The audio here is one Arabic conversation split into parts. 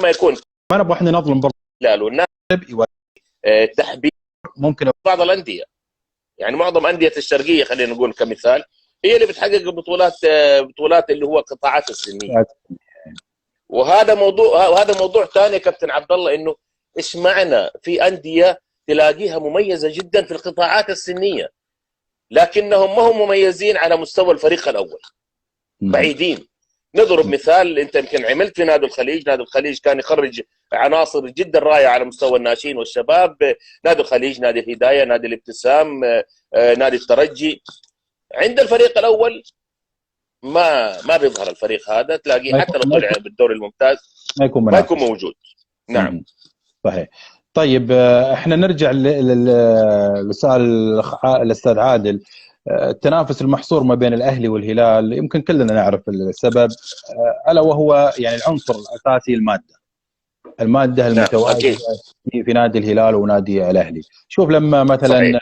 لما يكون ما نبغى احنا نظلم برضه والناس تحبيب ممكن بعض الانديه، يعني معظم انديه الشرقيه خلينا نقول كمثال هي اللي بتحقق بطولات اللي هو القطاعات السنيه. وهذا موضوع ثاني كابتن عبد الله، انه ايش معنى في انديه تلاقيها مميزه جدا في القطاعات السنيه لكنهم ما هم مميزين على مستوى الفريق الاول، بعيدين. نضرب مثال، انت يمكن عملت في نادي الخليج. نادي الخليج كان يخرج عناصر جدا رائعه على مستوى الناشئين والشباب. نادي الخليج، نادي الهدايه، نادي الابتسام، نادي الترجي. عند الفريق الاول ما بيظهر الفريق هذا، تلاقيه حتى لو طلع بالدوري الممتاز ما يكون موجود. نعم صحيح. طيب احنا نرجع لسؤال الاستاذ عادل. التنافس المحصور ما بين الاهلي والهلال يمكن كلنا نعرف السبب، الا وهو يعني العنصر الاساسي الماده المتواجده في نادي الهلال ونادي الاهلي. شوف لما مثلا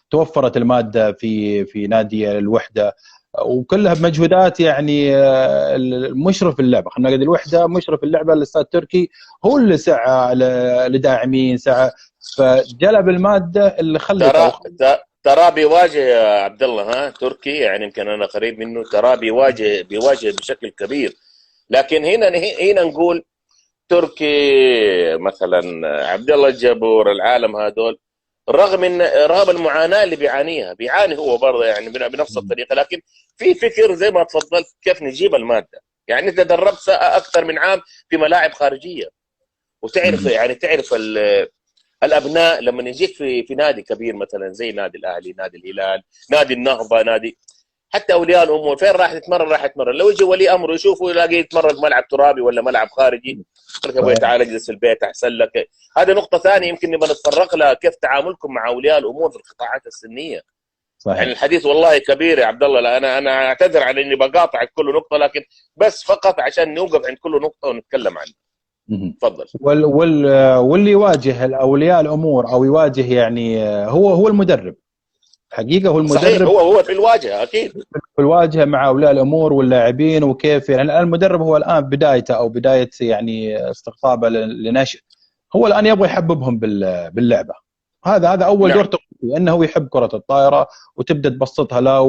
توفرت الماده في نادي الوحده وكلها بمجهودات، يعني المشرف اللعبه، خلينا نقول الوحده مشرف اللعبه الاستاذ تركي هو اللي سعى لداعمين، سعى فجلب الماده اللي خلته ترى بيواجه يا عبد الله تركي، يعني يمكن انا قريب منه، ترى بيواجه بشكل كبير. لكن هنا نقول تركي مثلا، عبد الله الجبور، العالم هذول، رغم المعاناه اللي بيعاني هو برضه يعني بنفس الطريقه، لكن في فكر زي ما تفضلت كيف نجيب الماده. يعني انت دربت اكثر من عام في ملاعب خارجيه، وتعرف يعني تعرف الابناء لما يجيك في نادي كبير مثلا زي نادي الاهلي، نادي الهلال، نادي النهضه، نادي حتى اولياء الامور فين راح يتمرن، لو يجي ولي امره يشوفه يلاقيه يتمرن في ملعب ترابي ولا ملعب خارجي، يقول ابوي تعال اجلس في البيت احسن لك. هذه نقطه ثانيه يمكن نبغى نتطرق لها، كيف تعاملكم مع اولياء الامور في القطاعات السنيه. صحيح. يعني الحديث والله كبير يا عبد الله، لا انا اعتذر على اني بقاطعك كل نقطه، لكن بس فقط عشان نوقف عند كل نقطه ونتكلم عنها. تفضل. واللي يواجه الاولياء الامور او يواجه يعني هو المدرب، حقيقه هو المدرب. صحيح، هو في الواجهه اكيد، في الواجهه مع اولياء الامور واللاعبين، وكيف يعني المدرب هو الان بدايته او بدايه يعني استقطابه لنشء، هو الان يبغى يحببهم باللعبه. هذا اول دور تقويم، انه هو يحب كره الطائره وتبدا تبسطها له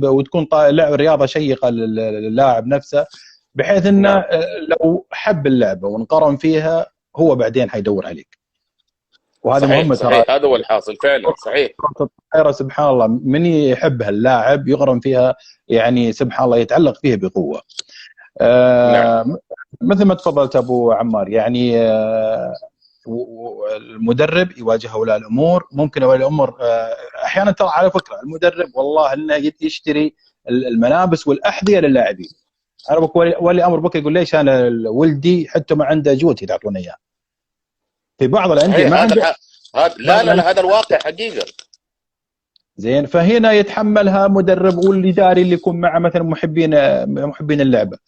وتكون رياضه شيقه للاعب نفسه، بحيث انه لو حب اللعبه وانقرن فيها هو بعدين حيدور عليك. وهذا مهم. صحيح، هذا هو الحاصل فعلا. صحيح، كرة الطائرة سبحان الله من يحبها اللاعب يغرم فيها، يعني سبحان الله يتعلق فيها بقوة. مثل ما تفضلت أبو عمار، يعني المدرب يواجه أولياء الأمور. ممكن أولياء الأمور أحيانا ترى على فكرة المدرب والله إنه يشتري الملابس والأحذية للاعبين. أنا ولي أمر بكره يقول ليش أنا ولدي حتى ما عنده جوتي تعطوني إياه. في بعض الأندية ما عنده. لا هذا الواقع حقيقة. زين، فهنا يتحملها مدرب والإداري اللي يكون معه مثلا محبين اللعبة،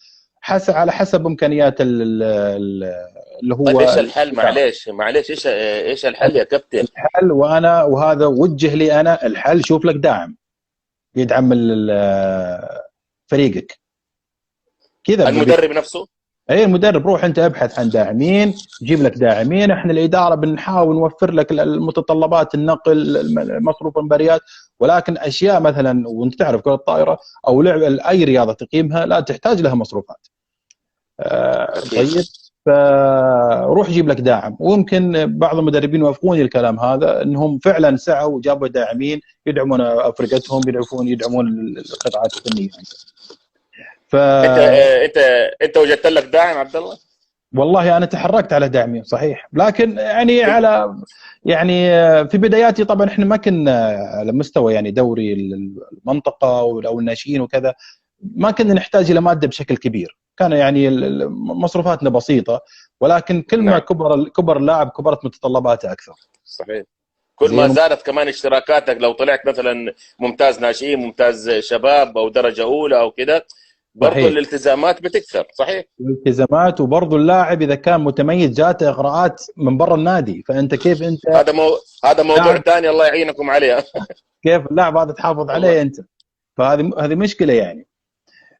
على حسب إمكانيات اللي هو. طيب ايش الحل؟ معليش ايش الحل يا كابتن؟ الحل وهذا وجه لي انا الحل، شوف لك داعم يدعم فريقك كذا. المدرب نفسه، اي المدرب، روح انت ابحث عن داعمين، جيب لك داعمين. احنا الاداره بنحاول نوفر لك المتطلبات، النقل، مصروف المباريات، ولكن اشياء مثلا وانت تعرف كره الطائره او لعب اي رياضه تقييمها لا تحتاج لها مصروفات. طيب، فروح جيب لك داعم. ويمكن بعض المدربين يوافقون الكلام هذا، انهم فعلا سعوا وجابوا داعمين يدعمون افرقتهم، يدعمون القطاعات الفنيه. انت وجدت لك داعم عبد الله؟ والله انا تحركت على داعمي صحيح، لكن يعني في بداياتي طبعا احنا ما كنا على مستوى يعني دوري المنطقه او الناشئين وكذا، ما كنا نحتاج الى ماده بشكل كبير، كان يعني مصروفاتنا بسيطه، ولكن كل ما كبر اللاعب كبرت متطلباته اكثر. صحيح، كل ما زادت كمان اشتراكاتك، لو طلعت مثلا ممتاز ناشئين، ممتاز شباب او درجه اولى او كده، برضه الالتزامات بتكثر. صحيح، الالتزامات، وبرضه اللاعب اذا كان متميز جاته اغراءات من برا النادي، فانت كيف انت هذا موضوع ثاني الله يعينكم عليه. كيف اللاعب هذا تحافظ عليه انت؟ فهذه مشكله يعني.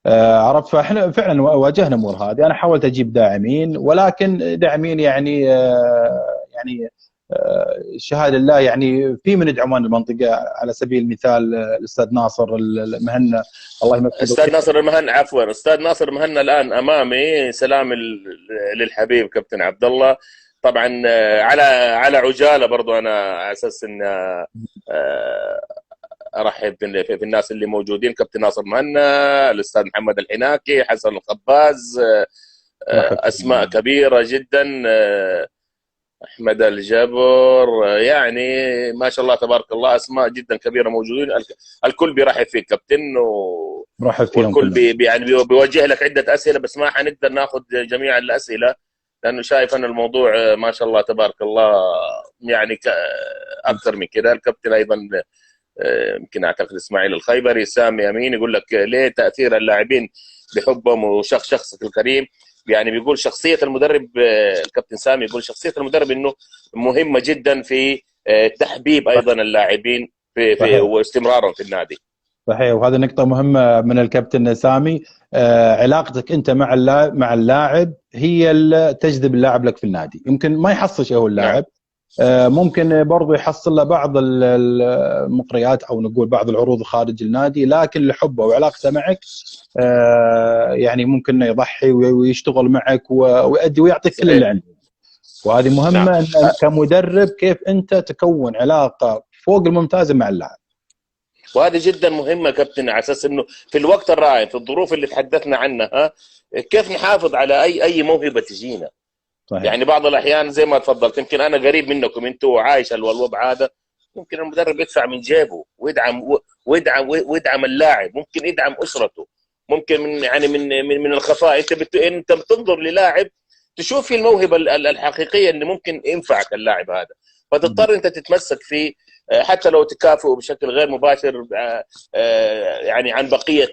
عرفت. فاحنا فعلا واجهنا امور هذه. انا حاولت اجيب داعمين، ولكن داعمين يعني يعني شهاده لله يعني في من يدعمون المنطقه. على سبيل المثال الاستاذ ناصر المهنا، الله يمسيه استاذ بالخير. ناصر المهنا، عفوا استاذ ناصر المهنا الان امامي، سلام للحبيب كابتن عبد الله. طبعا على عجاله برضو، انا على اساس ان ارحب في الناس اللي موجودين: كابتن ناصر مهنا، الاستاذ محمد الحناكي، حسن الخباز، رحب اسماء فيكم. كبيره جدا، احمد الجبر، يعني ما شاء الله تبارك الله، اسماء جدا كبيره موجودين. الكل بيرحب فيك كابتن، رحب فيهم والكل كلهم. يعني بيوجه لك عده اسئله، بس ما حنقدر ناخذ جميع الاسئله، لانه شايف ان الموضوع ما شاء الله تبارك الله يعني اكثر من كده. الكابتن ايضا يمكن اعتقد اسماعيل الخيبري، سامي امين يقول لك ليه تاثير اللاعبين بحبهم وشخصك الكريم. يعني بيقول شخصيه المدرب، الكابتن سامي يقول شخصيه المدرب انه مهمه جدا في تحبيب ايضا اللاعبين في صحيح واستمرارهم في النادي. صحيح، وهذه نقطة مهمة من الكابتن سامي. علاقتك أنت مع اللاعب هي اللي تجذب اللاعب لك في النادي. يمكن ما يحصل شيء هو نعم اللاعب، ممكن برضو يحصل له بعض المقريات أو نقول بعض العروض خارج النادي، لكن لحبه وعلاقته معك يعني ممكن يضحي ويشتغل معك ويؤدي ويعطيك كل اللي صحيح. عنده. وهذه نعم، مهمة كمدرب، كيف أنت تكون علاقة فوق الممتازة مع اللاعب. وهذه جدا مهمه كابتن، على اساس انه في الوقت الراهن، في الظروف اللي تحدثنا عنها، كيف نحافظ على اي موهبه تجينا. صحيح. يعني بعض الاحيان زي ما تفضلت، يمكن انا قريب منكم انتوا وعايش الوضع هذا، ممكن المدرب يدفع من جيبه ويدعم اللاعب، ممكن يدعم اسرته، ممكن من الخفاء. انت بتنظر للاعب تشوف في الموهبه الحقيقيه اللي ممكن ينفعك اللاعب هذا، فتضطر انت تتمسك فيه، حتى لو تكافئه بشكل غير مباشر يعني عن بقيه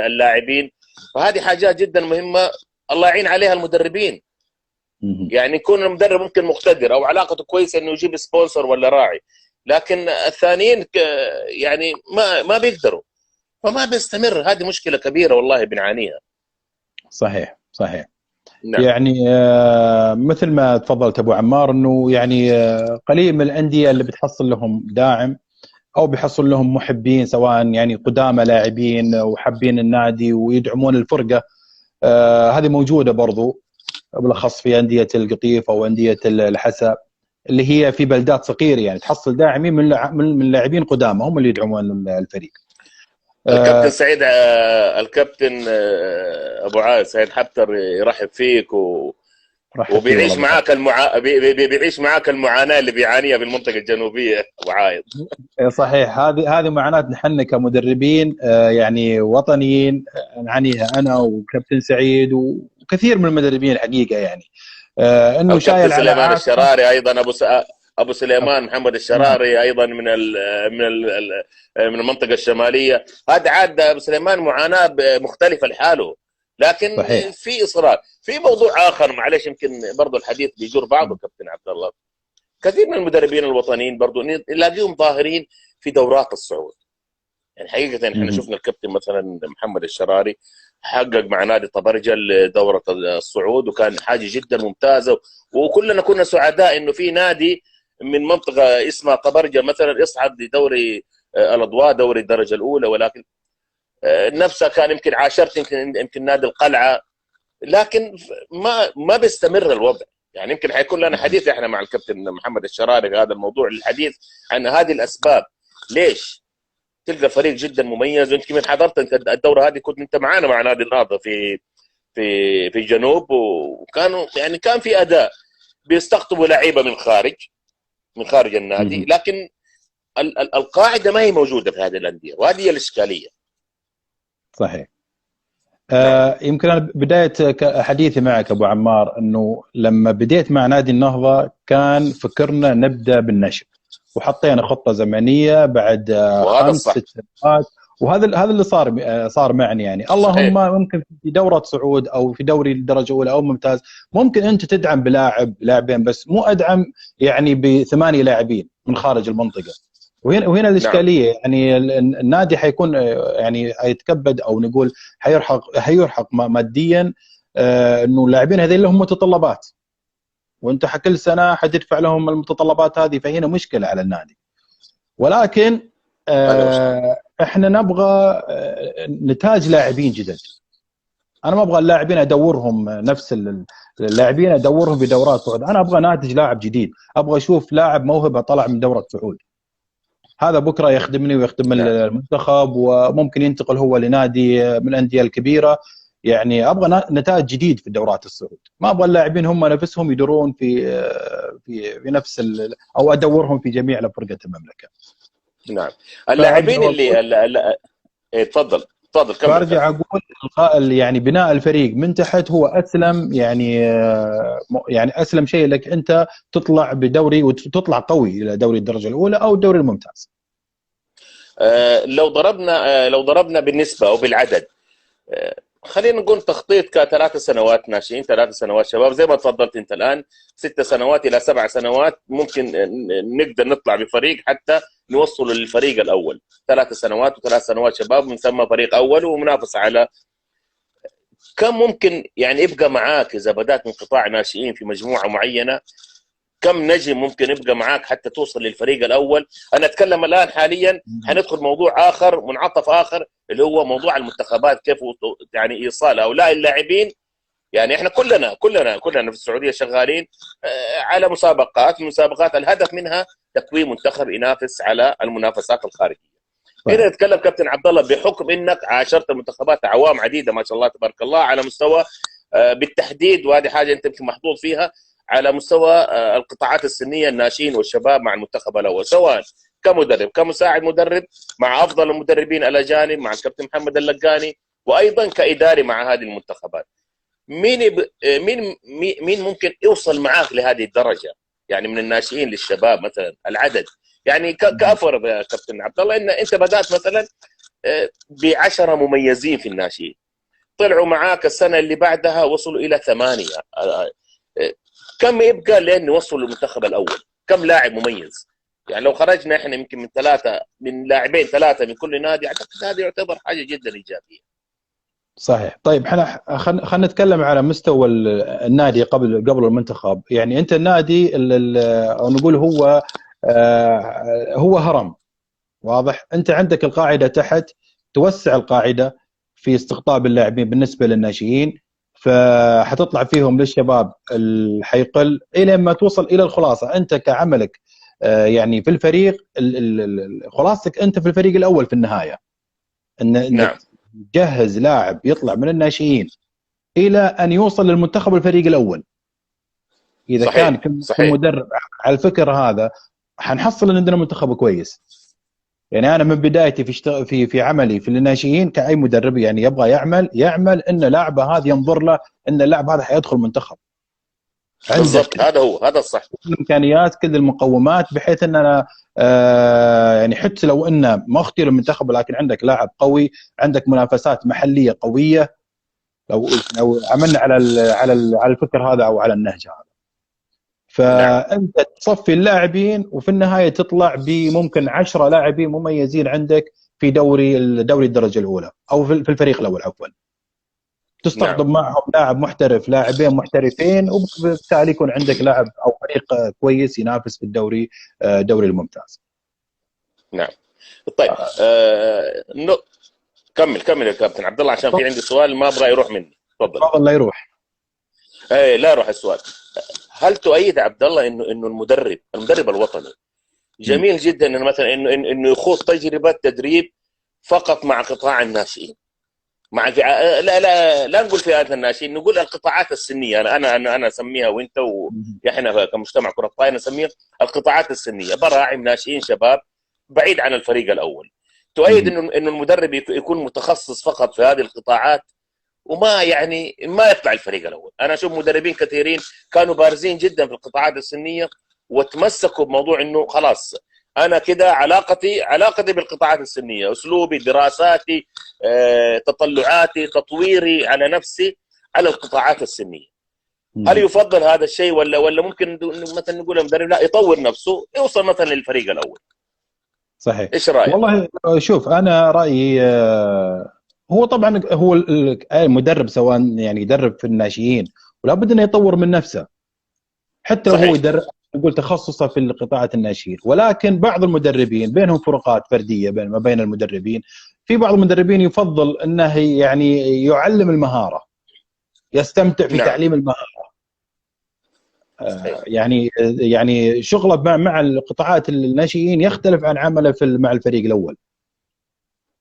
اللاعبين. فهذه حاجات جدا مهمه، الله يعين عليها المدربين. يعني يكون المدرب ممكن مقتدر او علاقته كويسه انه يجيب سبونسر ولا راعي، لكن الثانيين يعني ما بيقدروا، فما بيستمر. هذه مشكله كبيره والله بنعانيها. صحيح صحيح. نعم. يعني مثل ما تفضلت ابو عمار، انه يعني قليل من الانديه اللي بتحصل لهم داعم او بيحصل لهم محبين، سواء يعني قدامى لاعبين وحابين النادي ويدعمون الفرقه. هذه موجوده برضو بالاخص في انديه القطيف او انديه الحسا، اللي هي في بلدات صغيره، يعني تحصل داعمين من لاعبين قدامى هم اللي يدعمون الفريق. الكابتن سعيد، الكابتن ابو عاد سعيد حبتر يرحب فيك رحب فيه وبيعيش والله. معاك بيعيش معاك المعاناه اللي بيعانيها بالمنطقه الجنوبيه ابو عايض. صحيح. هذه معاناه نحن كمدربين يعني وطنيين نعانيها، انا وكابتن سعيد وكثير من المدربين الحقيقه، يعني انه الكابتن شايل على سليمان عاتقه. الشراري ايضا، ابو سليمان محمد نعم الشراري ايضا من المنطقه الشماليه. هذا عاد ابو سليمان معاناه مختلفه لحاله، لكن صحيح. في اصرار. في موضوع اخر معلش يمكن برضه الحديث بيجر بعضه كابتن عبد الله، كثير من المدربين الوطنيين برضه نلاقيهم ظاهرين في دورات الصعود. يعني حقيقه احنا شفنا الكابتن مثلا محمد الشراري حقق مع نادي طبرجل دوره الصعود، وكان حاجه جدا ممتازه، وكلنا كنا سعداء انه في نادي من منطقه اسمها طبرجل مثلا يصعد لدوري الاضواء، دوري الدرجه الاولى. ولكن نفسها كان يمكن عاشرت يمكن نادي القلعه، لكن ما بيستمر الوضع. يعني يمكن حيكون لنا حديث احنا مع الكابتن محمد الشراري في هذا الموضوع، الحديث عن هذه الاسباب. ليش تلقى فريق جدا مميز، وانت كمان حضرت انت الدوره هذه، كنت انت معانا مع نادي النهضه في الجنوب، وكانوا يعني كان في اداء، بيستقطبوا لعيبه من خارج النادي، لكن القاعده ما هي موجوده في هذه الانديه، وهذه هي الاشكاليه. صحيح. نعم. يمكن أنا بداية حديثي معك أبو عمار أنه لما بديت مع نادي النهضة كان فكرنا نبدأ بالنشر، وحطينا خطة زمنية بعد وهذا 5 الصح. 6 سنوات. وهذا اللي صار معنا. يعني اللهم صحيح. ممكن في دورة صعود أو في دوري الدرجة الأولى أو ممتاز ممكن أنت تدعم لاعبين، بس مو أدعم يعني ب8 لاعبين من خارج المنطقة. وهنا نعم. الاشكاليه، يعني النادي حيكون يعني حيتكبد او نقول حيرحق ماديا، انه اللاعبين هذول لهم متطلبات، وانت كل سنه حتدفع لهم المتطلبات هذه، فهنا مشكله على النادي. ولكن هذا مشكلة. احنا نبغى نتاج لاعبين جدد. انا ما ابغى اللاعبين ادورهم نفس اللاعبين ادورهم في دورات صعود، انا ابغى ناتج لاعب جديد، ابغى اشوف لاعب موهبه طلع من دوره صعود، هذا بكره يخدمني ويخدم نعم. المنتخب، وممكن ينتقل هو لنادي من الانديه الكبيره. يعني ابغى نتائج جديد في الدورات الصعود، ما ابغى اللاعبين هم نفسهم يدورون في نفس او ادورهم في جميع فرقه المملكه. نعم. فارجع اللاعبين واقول تفضل تفضل كمل فارجع كابتن. اقول يعني بناء الفريق من تحت هو اسلم، يعني اسلم شيء لك انت تطلع بدوري وتطلع قوي الى دوري الدرجه الاولى او الدوري الممتاز. لو ضربنا بالنسبة أو بالعدد، خلينا نقول تخطيط ك3 سنوات ناشئين، 3 سنوات شباب، زي ما تفضلت أنت الآن، 6 سنوات إلى 7 سنوات ممكن نقدر نطلع بفريق حتى نوصل للفريق الأول. 3 سنوات و3 سنوات شباب بنسمى فريق أول ومنافس على. كم ممكن يعني يبقى معاك إذا بدأت من قطاع ناشئين في مجموعة معينة؟ كم نجم ممكن يبقى معاك حتى توصل للفريق الاول؟ انا اتكلم الان حاليا، حندخل موضوع اخر منعطف اخر اللي هو موضوع المنتخبات، كيف يعني ايصال هؤلاء اللاعبين. يعني احنا كلنا في السعوديه شغالين على مسابقات الهدف منها تكوين منتخب ينافس على المنافسات الخارجيه. هنا نتكلم كابتن عبد الله بحكم انك عاشرت المنتخبات اعوام عديده ما شاء الله تبارك الله على مستوى بالتحديد، وهذه حاجه انت يمكن محظوظ فيها، على مستوى القطاعات السنيه الناشئين والشباب مع المنتخب الاول، سواء كمدرب كمساعد مدرب مع افضل المدربين الاجانب مع الكابتن محمد اللقاني، وايضا كاداري مع هذه المنتخبات. مين ممكن يوصل معاك لهذه الدرجه؟ يعني من الناشئين للشباب مثلا العدد، يعني كافرض يا كابتن عبد الله ان انت بدات مثلا ب10 مميزين في الناشئين، طلعوا معاك السنه اللي بعدها وصلوا الى 8، كم يبقى لين نوصل للمنتخب الاول؟ كم لاعب مميز؟ يعني لو خرجنا احنا يمكن من لاعبين 3 من كل نادي، اعتقد هذا يعتبر حاجه جدا ايجابيه. صحيح. طيب احنا خلينا نتكلم على مستوى النادي قبل المنتخب. يعني انت النادي او نقول هو هرم واضح. انت عندك القاعده تحت، توسع القاعده في استقطاب اللاعبين بالنسبه للناشئين، فحتطلع فيهم للشباب حيقل الى ما توصل الى الخلاصه. انت كعملك يعني في الفريق، خلاصتك انت في الفريق الاول في النهايه، انك نعم تجهز لاعب يطلع من الناشئين الى ان يوصل للمنتخب الفريق الاول. اذا كان صحيح كل صحيح. مدرب على الفكر هذا حنحصل ان عندنا منتخب كويس. يعني انا من بدايتي في عملي في الناشئين كاي مدرب، يعني يبغى يعمل ان لاعبه هذا ينظر له ان اللاعب هذا حيدخل منتخب، بالضبط، عندك هذا الصح. كل الامكانيات كل المقومات بحيث ان انا يعني حتى لو انه ما اختير المنتخب لكن عندك لاعب قوي، عندك منافسات محليه قويه، لو عملنا على الفكر هذا او على النهج هذا، نعم فانت تصفي اللاعبين وفي النهايه تطلع بممكن 10 لاعبين مميزين عندك في الدوري الدرجه الاولى او في الفريق الاول عفوا، نعم. تستقطب معهم لاعب محترف لاعبين محترفين، وبالتالي يكون عندك لاعب او فريق كويس ينافس في الدوري الممتاز. نعم. طيب كمل يا كابتن عبد الله، عشان في عندي سؤال ما ابغى يروح مني. تفضل. تفضل لا يروح. لا يروح السؤال. هل تؤيد عبد الله انه المدرب الوطني جميل جدا انه مثلا انه يخوض تجربه تدريب فقط مع قطاع الناشئين، مع لا نقول فئات الناشئين، نقول القطاعات السنيه. انا اسميها وانت واحنا كمجتمع كره الطائره نسميها القطاعات السنيه، براعم ناشئين شباب بعيد عن الفريق الاول. تؤيد انه المدرب يكون متخصص فقط في هذه القطاعات وما يعني ما يطلع الفريق الاول؟ انا اشوف مدربين كثيرين كانوا بارزين جدا في القطاعات السنيه وتمسكوا بموضوع انه خلاص انا كده علاقتي بالقطاعات السنيه، اسلوبي، دراساتي، تطلعاتي، تطويري على نفسي على القطاعات السنيه. هل يفضل هذا الشيء ولا ممكن مثلا نقول المدرب لا يطور نفسه يوصل مثلا للفريق الاول؟ صحيح. ايش رايك؟ والله شوف انا رايي هو طبعا هو المدرب سواء يعني يدرب في الناشئين ولا بد انه يطور من نفسه، حتى لو هو صحيح. يدرب يقول تخصصه في قطاعات الناشئين. ولكن بعض المدربين بينهم فروقات فرديه بين ما بين المدربين. في بعض المدربين يفضل انه يعني يعلم المهاره، يستمتع في نعم. تعليم المهاره. صحيح. يعني شغله مع القطاعات الناشئين يختلف عن عمله مع الفريق الاول.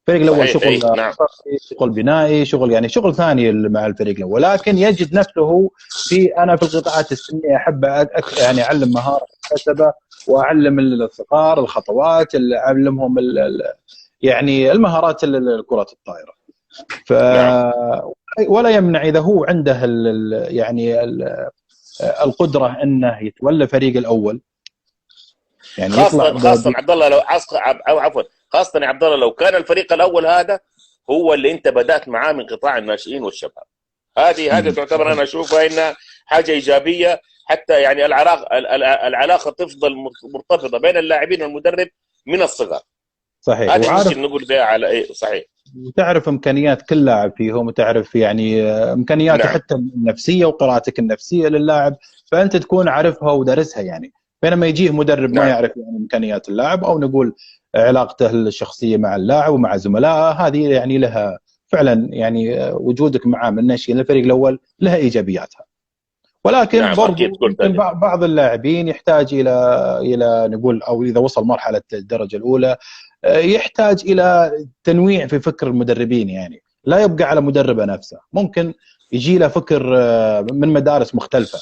الفريق الاول صحيح. شغل اي نعم. خططي، شغل بنائي، شغل يعني شغل ثاني مع الفريق الاول. ولكن يجد نفسه انا في القطاعات السنيه احب يعني اعلم مهاره مكتسبه، واعلم الصغار الخطوات اللي اعلمهم يعني المهارات كره الطائره. ف نعم. ولا يمنع اذا هو عنده يعني القدره انه يتولى فريق الاول، يعني يطلع خاصه عبد الله لو او عفوا، خاصه يا عبد الله لو كان الفريق الاول هذا هو اللي انت بدات معاه من قطاع الناشئين والشباب. هذه تعتبر انا اشوفها انها حاجه ايجابيه، حتى يعني العلاقه تفضل مرتبطه بين اللاعبين والمدرب من الصغر. صحيح. هذه وعارف ممكن نقول بها على ايه. صحيح. وتعرف امكانيات كل لاعب فيهم، وتعرف يعني امكانياته نعم. حتى النفسيه وقراءتك النفسيه للاعب، فانت تكون عارفها ودارسها يعني. بينما يجيه مدرب ما نعم. يعرف يعني امكانيات اللاعب، او نقول علاقته الشخصيه مع اللاعب ومع زملائه، هذه يعني لها فعلا يعني وجودك معاه من الناشئين للفريق الاول لها ايجابياتها. ولكن نعم اكيد برضو قلت يمكن هذه. بعض اللاعبين يحتاج الى نقول، او اذا وصل مرحله الدرجه الاولى يحتاج الى تنويع في فكر المدربين. يعني لا يبقى على مدربه نفسه، ممكن يجي له فكر من مدارس مختلفه،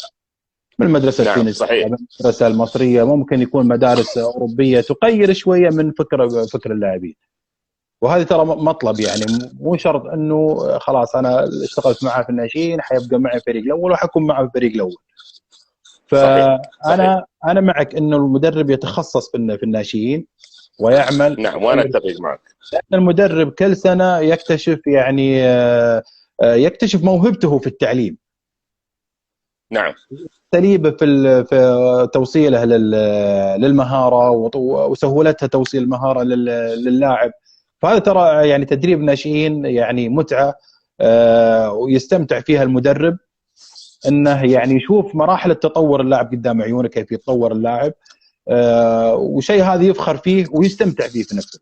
من المدرسه نعم التونسيه، صحيح. من المدرسه المصريه، ممكن يكون مدارس اوروبيه تغير شويه من فكر اللاعبين. وهذه ترى مطلب، يعني مو شرط انه خلاص انا اشتغلت معه في الناشئين حيبقى معي الفريق الاول وحكون معه في الفريق الاول. صحيح. صحيح. فانا معك انه المدرب يتخصص في الناشئين ويعمل. نعم وانا اتفق معك. لأن المدرب كل سنه يكتشف يعني يكتشف موهبته في التعليم، نعم. تليبه في توصيله للمهاره وسهولتها توصيل المهاره للاعب. فهذا ترى يعني تدريب ناشئين يعني متعه ويستمتع فيها المدرب، انه يعني يشوف مراحل التطور اللاعب قدام عيونه، كيف يتطور اللاعب وشيء هذا يفخر فيه ويستمتع فيه في نفسه.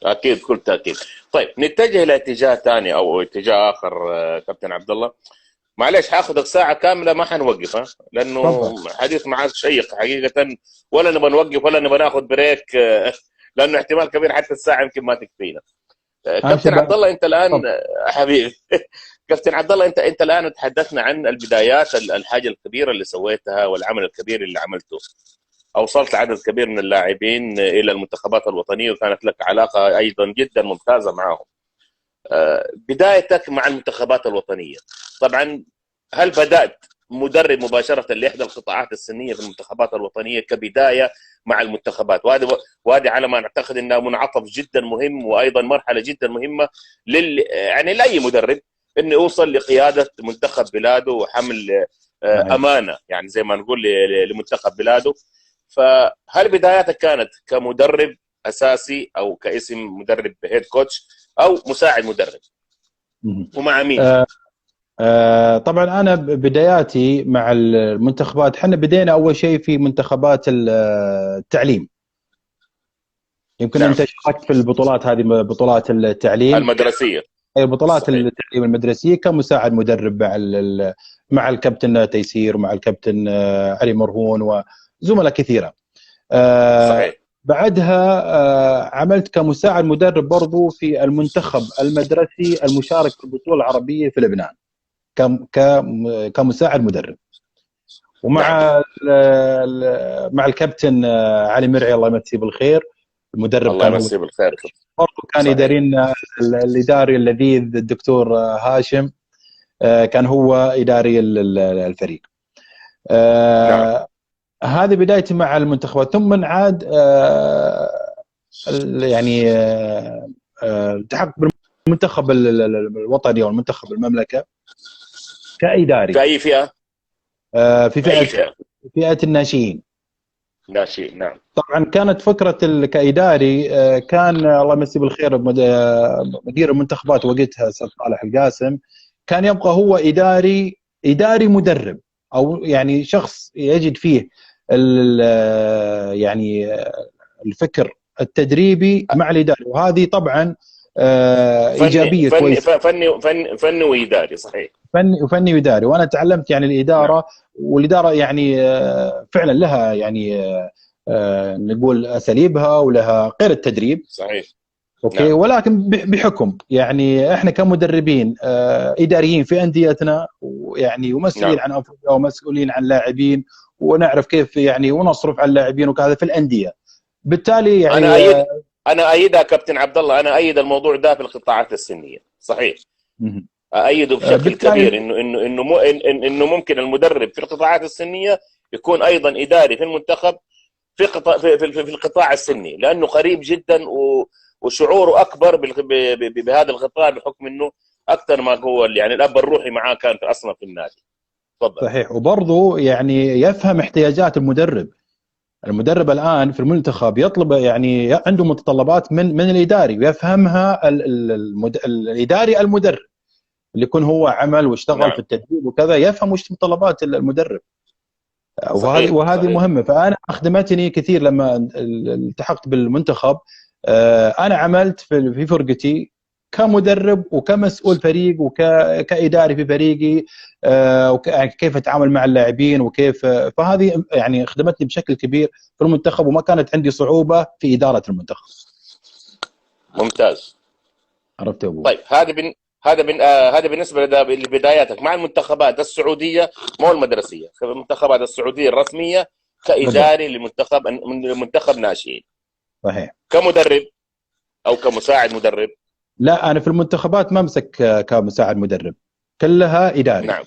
اكيد كل تاكيد. طيب نتجه الى اتجاه ثاني او اتجاه اخر. كابتن عبد الله معلش حاخذك ساعه كامله ما حنوقف، لانه تفضل. حديث معك شيق حقيقه، ولا نبغى نوقف ولا نبغى ناخذ بريك لانه احتمال كبير حتى الساعه يمكن ما تكفينا. اهم شيء كابتن عبد الله انت الان تفضل. حبيبي كابتن عبد الله انت الان تحدثنا عن البدايات، الحاجه الكبيره اللي سويتها والعمل الكبير اللي عملته. اوصلت عدد كبير من اللاعبين الى المنتخبات الوطنيه وكانت لك علاقه ايضا جدا ممتازه معهم. بدايتك مع المنتخبات الوطنيه طبعا، هل بدات مدرب مباشره لاحدى القطاعات السنيه في المنتخبات الوطنيه كبدايه مع المنتخبات؟ وهذه على ما نعتقد انها منعطف جدا مهم، وايضا مرحله جدا مهمه يعني لاي مدرب انه يوصل لقياده منتخب بلاده وحمل امانه، يعني زي ما نقول لمنتخب بلاده. فهل بداياتك كانت كمدرب اساسي او كاسم مدرب هيد كوتش او مساعد مدرب، ومع مين؟ طبعا انا بداياتي مع المنتخبات، احنا بدينا اول شيء في منتخبات التعليم. يمكن نعم. انت شاركت في البطولات هذه، بطولات التعليم، المدرسيه. اي بطولات صحيح. التعليم المدرسيه كمساعد مدرب مع مع الكابتن تيسير ومع الكابتن علي مرهون وزملاء كثيره. صحيح. بعدها عملت كمساعد مدرب برضو في المنتخب المدرسي المشارك في البطوله العربيه في لبنان كمساعد مدرب. نعم. ومع مع الكابتن علي مرعي الله يمسيه بالخير، المدرب الله كان هو يمسيه بالخير. برضو كان صحيح. يدارين الاداري اللذيذ الدكتور هاشم، كان هو اداري الفريق. نعم. هذه بدايتي مع المنتخبات. ثم عاد يعني التحقت بالمنتخب الوطني او المنتخب المملكه كاداري في اي فئه؟ في اي فئه فئه؟ فئه الناشئين. ناشئ، نعم. طبعا كانت فكره كاداري، كان الله يمسيه بالخير مدير المنتخبات وقتها استاذ صالح القاسم، كان يبقى هو اداري مدرب، او يعني شخص يجد فيه يعني الفكر التدريبي مع الاداري، وهذه طبعا فني ايجابيه فني كويسه. فني واداري، صحيح. فني واداري، وانا تعلمت يعني نعم. الاداره، والاداره يعني فعلا لها يعني نقول اساليبها ولها غير التدريب. صحيح. اوكي، نعم. ولكن بحكم يعني احنا كمدربين اداريين في انديتنا، ويعني ومسؤولين نعم. عن انفسنا ومسؤولين عن لاعبين، ونعرف كيف يعني ونصرف على اللاعبين وكذا في الانديه، بالتالي انا يعني ايد انا ايدها كابتن عبد الله، انا ايد الموضوع ده في القطاعات السنيه، صحيح. مهم. ايده بشكل كبير، بالتالي انه ممكن المدرب في القطاعات السنيه يكون ايضا اداري في المنتخب، في قطاع في القطاع السني، لانه قريب جدا وشعوره اكبر بهذا القطاع، بحكم انه اكثر ما هو يعني الاب الروحي معاه كان اصلا في النادي. تفضل. صحيح، وبرضه يعني يفهم احتياجات المدرب. المدرب الان في المنتخب يطلب يعني عنده متطلبات من الاداري، ويفهمها الاداري المدرب اللي يكون هو عمل واشتغل في نعم. التدريب وكذا، يفهم وش متطلبات المدرب. وهذه صحيح. وهذه صحيح. مهمه، فانا اخدمتني كثير لما التحقت بالمنتخب. انا عملت في فرقتي كمدرب وكمسؤول فريق وكاداري في فريقي، كيف اتعامل مع اللاعبين وكيف، فهذه يعني خدمتني بشكل كبير في المنتخب، وما كانت عندي صعوبه في اداره المنتخب. ممتاز. عرفت يا ابو؟ طيب، هذا بالنسبه لبداياتك مع المنتخبات السعوديه، مو المدرسيه، المنتخبات السعوديه الرسميه، بالضبط. كاداري لمنتخب ناشئين، صحيح. كمدرب او كمساعد مدرب. لا، انا في المنتخبات ما امسك كمساعد مدرب، كلها اداري. نعم.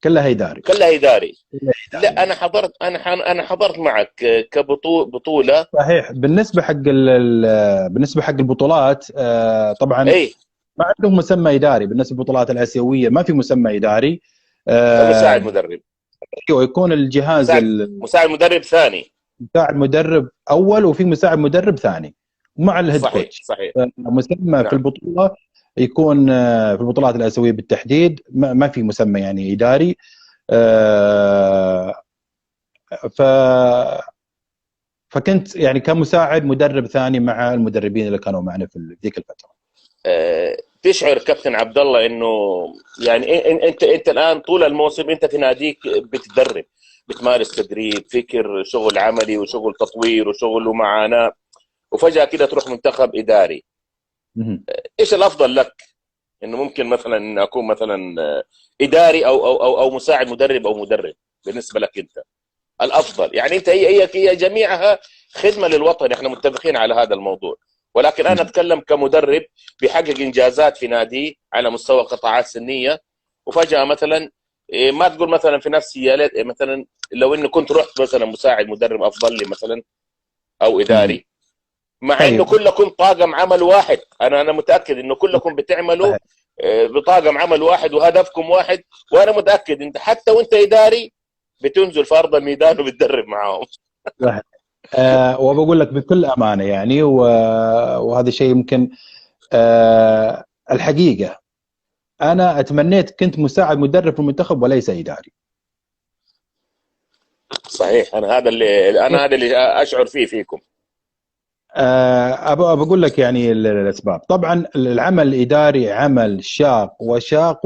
كلها اداري. كلها اداري. كلها لا، اداري. انا حضرت معك كبطوله. صحيح. بالنسبه حق البطولات، طبعا اي. ما عندهم مسمى اداري. بالنسبه للبطولات الاسيويه ما في مسمى اداري. مساعد مدرب. يكون الجهاز مساعد مدرب ثاني. مساعد مدرب اول، وفي مساعد مدرب ثاني مع الهيد صحيح. كوتش. صحيح. مسمى في نعم. البطوله يكون في البطولات الاسيويه بالتحديد ما في مسمى يعني اداري. آه، ف فكنت يعني كمساعد مدرب ثاني مع المدربين اللي كانوا معنا في ذيك الفتره. تشعر كابتن عبد الله انه يعني انت الان طول الموسم انت في ناديك بتدرب، بتمارس تدريب، فكر، شغل عملي وشغل تطوير وشغل ومعاناه، وفجاه كده تروح منتخب اداري. ايش الافضل لك؟ انه ممكن مثلا ان اكون مثلا اداري او مساعد مدرب او مدرب؟ بالنسبه لك انت الافضل، يعني انت هي جميعها خدمه للوطن، احنا متفقين على هذا الموضوع، ولكن انا اتكلم كمدرب بيحقق انجازات في نادي على مستوى قطاعات سنيه، وفجاه مثلا ما تقول مثلا في نفسي يا ليت مثلا لو انه كنت رحت مثلا مساعد مدرب افضل لي مثلا، او اداري، مع انه طيب. كلكم طاقم عمل واحد. انا متاكد انه كلكم بتعملوا بطاقم عمل واحد وهدفكم واحد، وانا متاكد انت حتى وانت اداري بتنزل في ارض الميدان وبتدرب معاهم. صحيح. وبقول لك بكل امانه يعني، وهذا شيء يمكن الحقيقه، انا اتمنيت كنت مساعد مدرب في المنتخب وليس اداري. صحيح. انا هذا اللي اشعر فيه فيكم. بقول لك يعني الاسباب. طبعا العمل الاداري عمل شاق وشاق